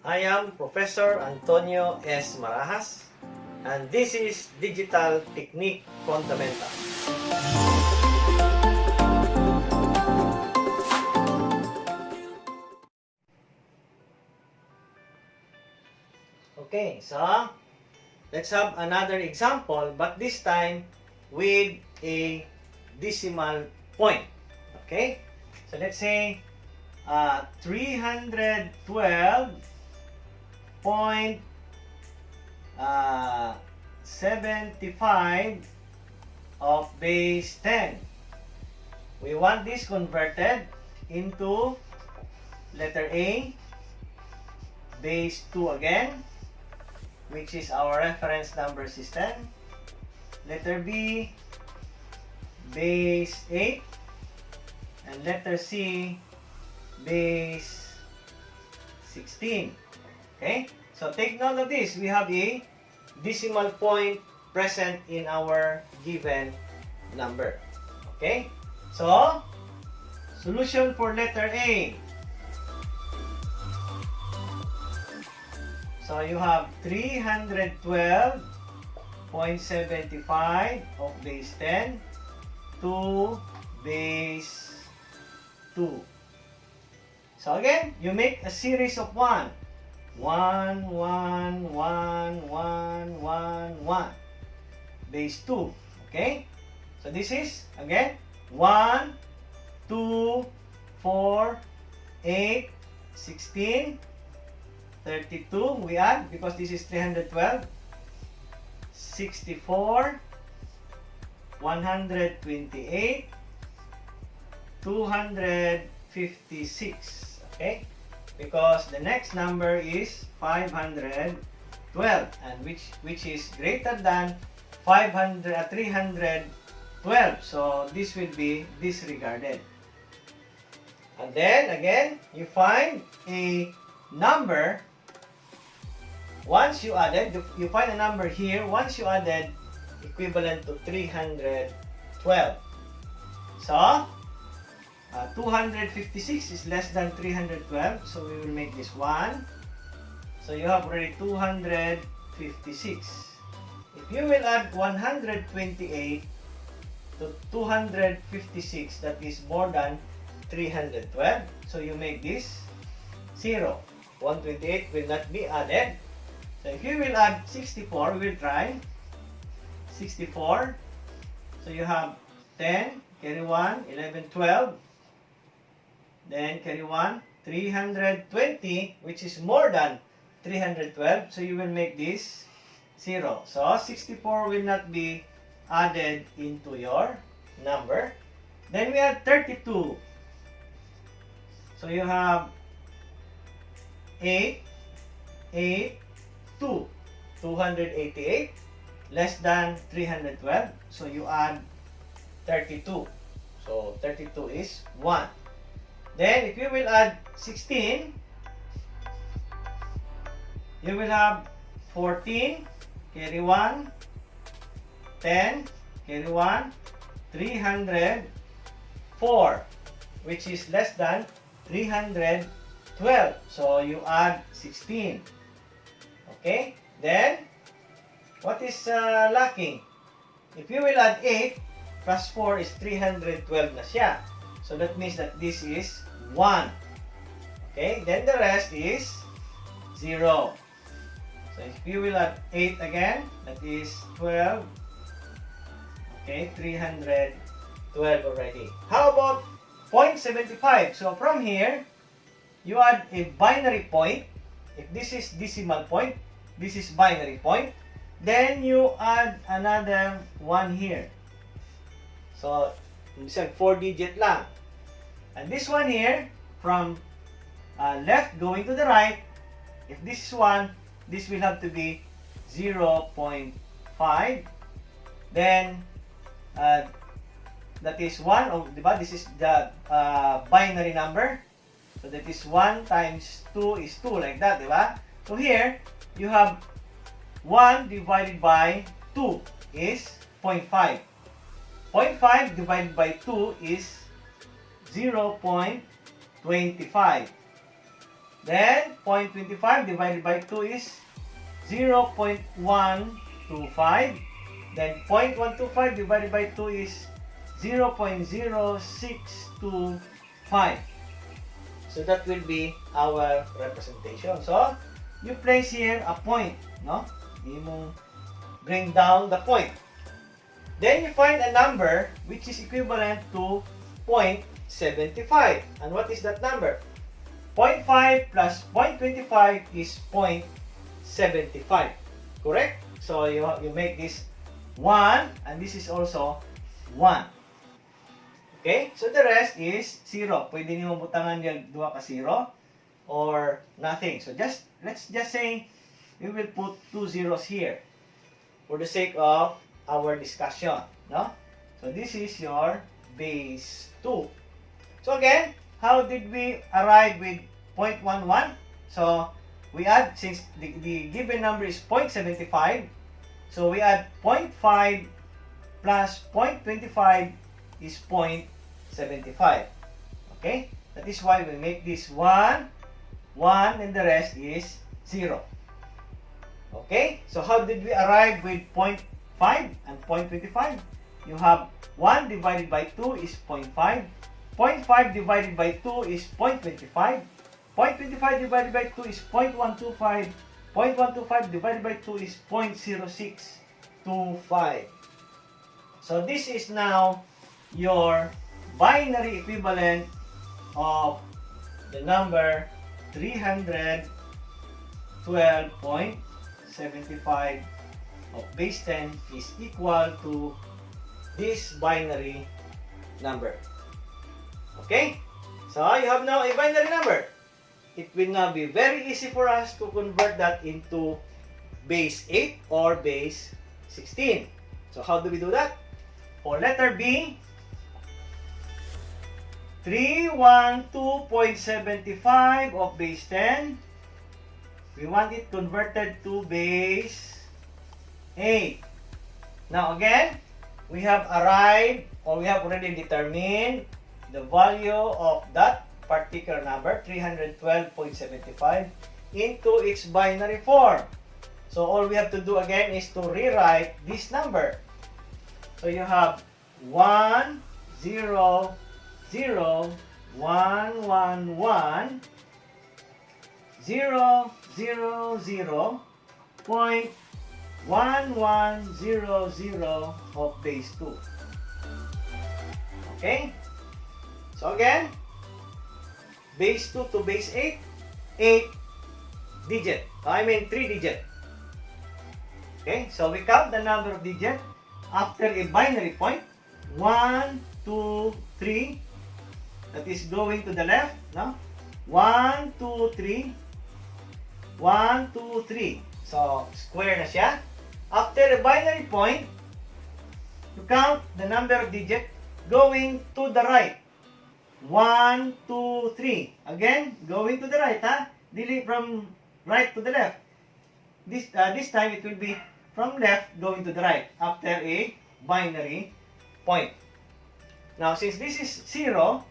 I am Professor Antonio S. Marahas, and this is Digital Technique Fundamental. Okay, so let's have another example, but this time with a decimal point. Okay, so let's say 312.75 of base 10. We want this converted into letter A, base 2 again, which is our reference number system. Letter B, base 8. And letter C, base 16. Okay? So take note of this. We have a decimal point present in our given number. Okay? So, solution for letter A. So you have 312.75 of base 10 to base 2. So again, you make a series of 1. 1, 1, 1, 1, 1, 1. Base 2. Okay? So this is, again, 1, 2, 4, 8, 16, 32. We add, because this is 312. 64, 128, 256. Okay? Because the next number is 512, and which is greater than 312. So this will be disregarded. And then again, you find a number. Once you added, you find a number here. Once you added, equivalent to 312. So 256 is less than 312, so we will make this 1. So you have already 256. If you will add 128 to 256, that is more than 312, so you make this 0. 128 will not be added. So if you will add 64, we will try 64. So you have 10, carry 1, 11, 12. Then carry 1, 320, which is more than 312. So you will make this 0. So 64 will not be added into your number. Then we have 32. So you have 8, 8, 2. 288 less than 312. So you add 32. So 32 is 1. Then, if you will add 16, you will have 14, carry 1, 10, carry 1, 304, which is less than 312. So, you add 16. Okay? Then, what is lacking? If you will add 8, plus 4 is 312 na siya. So that means that this is 1. Okay? Then the rest is 0. So if you will add 8 again, that is 12. Okay? 312 already. How about 0.75? So from here, you add a binary point. If this is decimal point, this is binary point. Then you add another 1 here. So, it's a 4-digit lang. And this one here, from left going to the right, if this is 1, this will have to be 0.5. Then, that is 1, diba? This is the binary number. So, that is 1 times 2 is 2, like that, diba? So, here, you have 1 divided by 2 is 0.5. 0.5 divided by 2 is 0.25. Then 0.25 divided by 2 is 0.125. Then 0.125 divided by 2 is 0.0625. So that will be our representation. So you place here a point, no? You bring down the point. Then you find a number which is equivalent to 0.75. And what is that number? 0.5 plus 0.25 is 0.75. Correct? So you make this 1 and this is also 1. Okay? So the rest is 0. Pwede niyo butangan yung 2 ka 0 or nothing. So let's just say we will put 2 zeros here for the sake of our discussion, no? So this is your base 2. So again, how did we arrive with 0.11? So we add, since the given number is 0.75, so we add 0.5 plus 0.25 is 0.75. Okay? That is why we make this 1, 1, and the rest is 0. Okay? So how did we arrive with 0.5 and 0.25? You have 1 divided by 2 is 0.5. 0.5 divided by 2 is 0.25. 0.25 divided by 2 is 0.125. 0.125 divided by 2 is 0.0625. So this is now your binary equivalent of the number 312.75 of base 10 is equal to this binary number. Okay? So you have now a binary number. It will now be very easy for us to convert that into base 8 or base 16. So how do we do that? For letter B, 312.75 of base 10, we want it converted to base 8. Now again, we have arrived, or we have already determined the value of that particular number, 312.75, into its binary form. So all we have to do again is to rewrite this number. So you have 1, 0, 0, 1, 1, 1, 0, 0, 0, 0.1100 of base 2. Okay? So again, base 2 to base 8, 8 digit. I mean 3 digit. Okay, so we count the number of digits after a binary point. 1, 2, 3. That is going to the left. No? 1, 2, 3. 1, 2, 3. So, square na siya. After a binary point, you count the number of digits going to the right. 1, 2, 3. Again, going to the right, ha? Delete from right to the left. This time, it will be from left going to the right after a binary point. Now, since this is 0,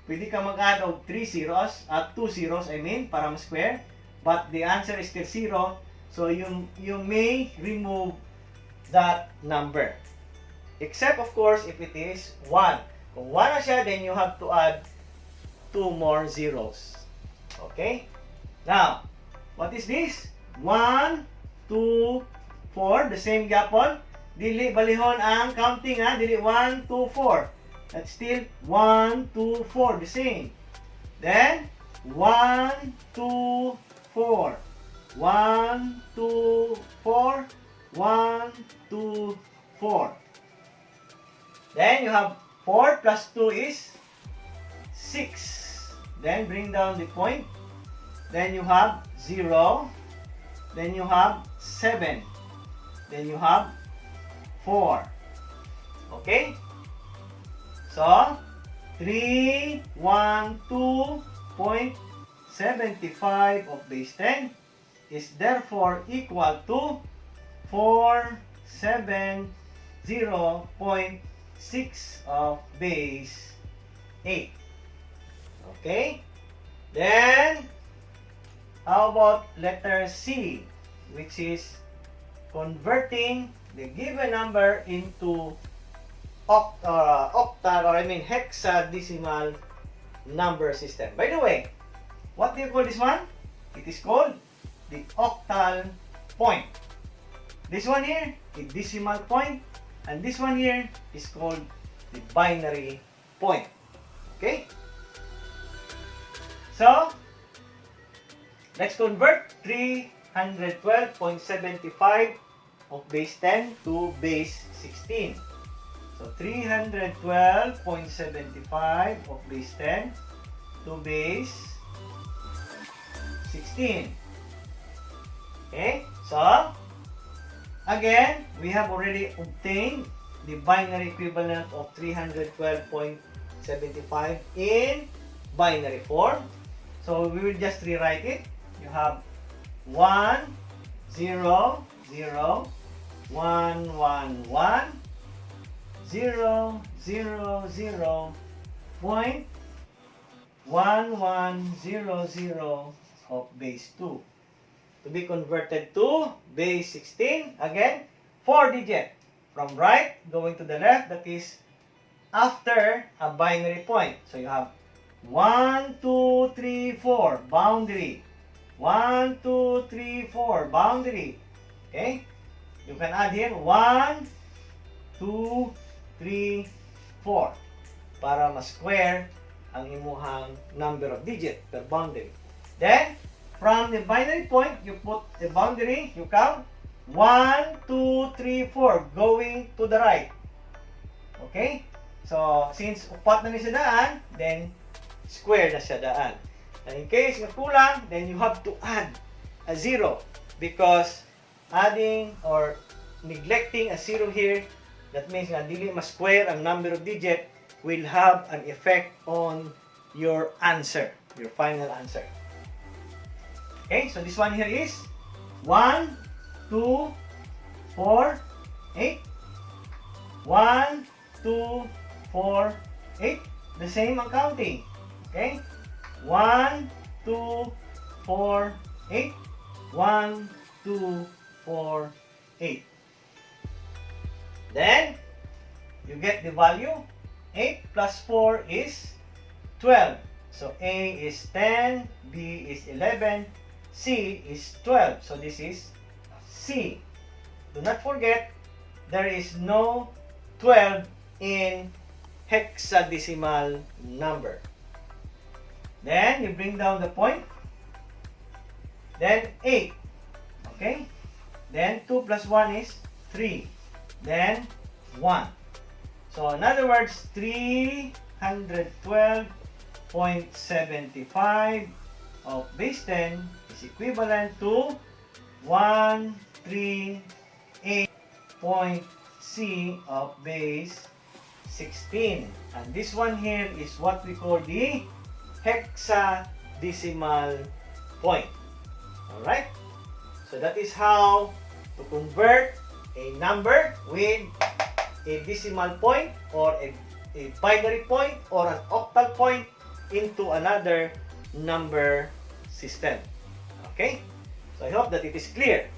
pwede ka mag-add of 3 zeros, 2 zeros, I mean, para ma-square. But the answer is still 0, so you may remove that number. Except, of course, if it is 1. Kung 1 na siya, then you have to add 2 more zeros. Okay? Now, what is this? 1, 2, 4. The same gapon. Dili balihon ang counting, ha? Dili 1, 2, 4. That's still 1, 2, 4. The same. Then, 1, 2, 4. 1, 2, 4. 1, 2, 4. Then you have 4 plus 2 is 6. Then bring down the point. Then you have 0. Then you have 7. Then you have 4. Okay? So, 312.75 of base 10 is therefore equal to 470.6 of base 8. Okay? Then, How about letter C, which is converting the given number into octal, or I mean hexadecimal number system. By the way, what do you call this one? It is called the octal point. This one here is decimal point, and this one here is called the binary point. Okay? So, let's convert 312.75 of base 10 to base 16. So, 312.75 of base 10 to base 16. Okay? So, again, we have already obtained the binary equivalent of 312.75 in binary form. So, we will just rewrite it. You have 1, 0, 0, 1, 1, 1, 0, 0, 0, point 1, 1, 0, 0 of base 2. To be converted to base 16, again, 4 digit. From right going to the left, that is after a binary point. So you have 1, 2, 3, 4, boundary. 1, 2, 3, 4, boundary. Okay? You can add here 1, 2, 3, 4 para ma-square ang imuhang number of digit per boundary. Then, from the binary point, you put the boundary, you count 1, 2, 3, 4 going to the right. Okay? So, since upat na ni siya daan, then square na siya daan. And in case nga kulang, then you have to add a 0 because adding or neglecting a 0 here, that means nga dili ma-square ang number of digit will have an effect on your answer, your final answer. Okay, so this one here is 1, 2, 4, 8. 1, 2, 4, 8. The same ang counting. Okay? 1, 2, 4, 8. 1, 2, 4, 8. Then, you get the value. 8 plus 4 is 12. So, A is 10, B is 11, C is 12. So, this is C. Do not forget, there is no 12 in hexadecimal number. Then, you bring down the point. Then, 8. Okay? Then, 2 plus 1 is 3. Then, 1. So, in other words, 312.75 of base 10 is equivalent to 138 C of base 16. And this one here is what we call the hexadecimal point. Alright? So that is how to convert a number with a decimal point or a binary point or an octal point into another number system. Okay? So I hope that it is clear.